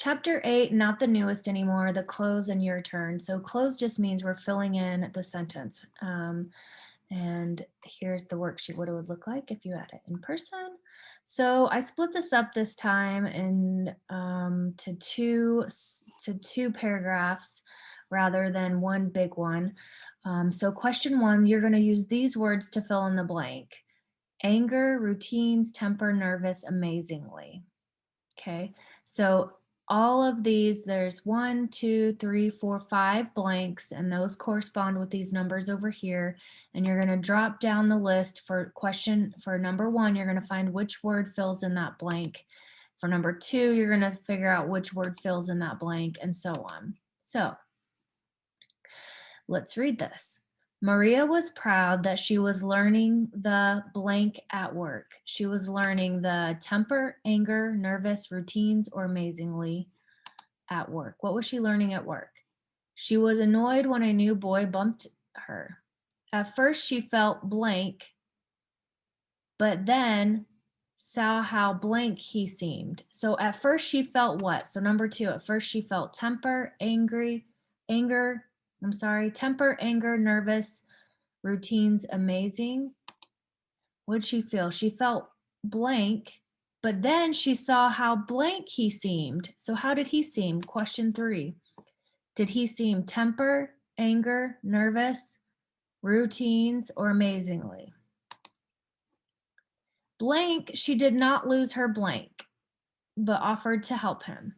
Chapter 8, not the newest anymore, the close and your turn. So close just means we're filling in the sentence. And here's the worksheet, what it would look like if you had it in person. So I split this up this time in to two paragraphs rather than one big one. So question one, you're going to use these words to fill in the blank: anger, routines, temper, nervous, amazingly. Okay, so all of these, there's 1, 2, 3, 4, 5 blanks, and those correspond with these numbers over here. And you're going to drop down the list for number one, you're going to find which word fills in that blank. For number two, you're going to figure out which word fills in that blank, and so on. So let's read this. Maria was proud that she was learning the blank at work. She was learning the temper, anger, nervous, routines, or amazingly at work. What was she learning at work? She was annoyed when a new boy bumped her. At first, she felt blank, but then saw how blank he seemed. So at first she felt what? So number two, at first she felt temper, anger, nervous, routines, amazing. What'd she feel? She felt blank, but then she saw how blank he seemed. So how did he seem? Question three. Did he seem temper, anger, nervous, routines, or amazingly? Blank, she did not lose her blank, but offered to help him.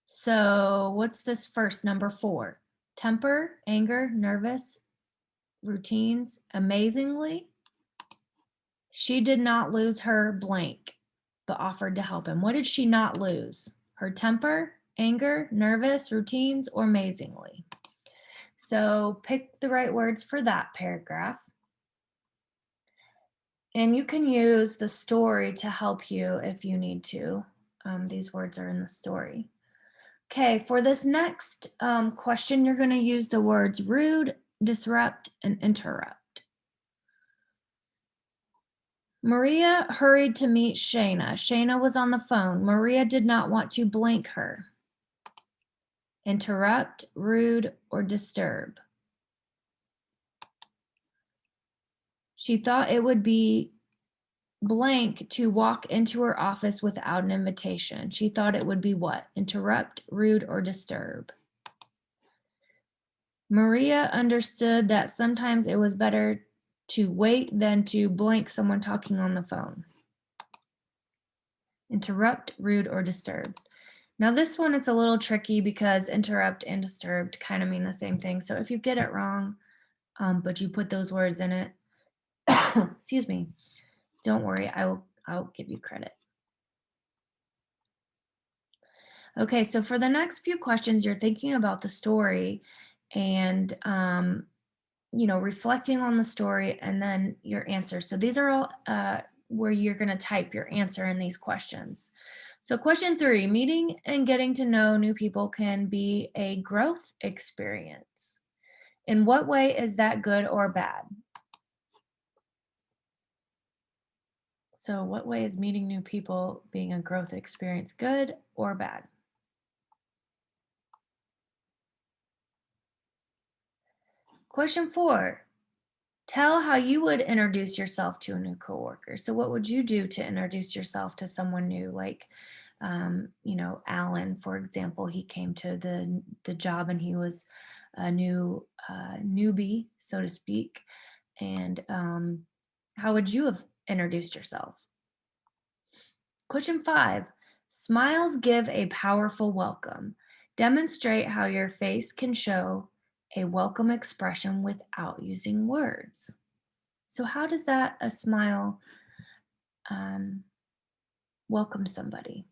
So what's this first, number four? Temper, anger, nervous, routines, amazingly. She did not lose her blank, but offered to help him. What did she not lose? Her temper, anger, nervous, routines, or amazingly? So pick the right words for that paragraph. And you can use the story to help you if you need to. These words are in the story. Okay, for this next question, you're going to use the words rude, disrupt, and interrupt. Maria hurried to meet Shayna. Shayna was on the phone. Maria did not want to blank her. Interrupt, rude, or disturb. She thought it would be blank to walk into her office without an invitation. She thought it would be what? Interrupt, rude, or disturb. Maria understood that sometimes it was better to wait than to blank someone talking on the phone. Interrupt, rude, or disturb. Now this one is a little tricky because interrupt and disturbed kind of mean the same thing. So if you get it wrong, but you put those words in it, excuse me, don't worry, I'll give you credit. Okay, so for the next few questions, you're thinking about the story and reflecting on the story and then your answer. So these are all where you're going to type your answer in these questions. So question 3, meeting and getting to know new people can be a growth experience. In what way is that good or bad? So what way is meeting new people being a growth experience, good or bad? Question 4, tell how you would introduce yourself to a new coworker. So what would you do to introduce yourself to someone new? Like, Alan, for example, he came to the job and he was a newbie, so to speak. And how would you have introduced yourself? Question 5, smiles give a powerful welcome. Demonstrate how your face can show a welcome expression without using words. So how does a smile welcome somebody?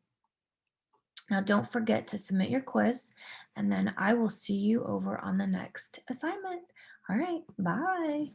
Now don't forget to submit your quiz, and then I will see you over on the next assignment. All right, bye.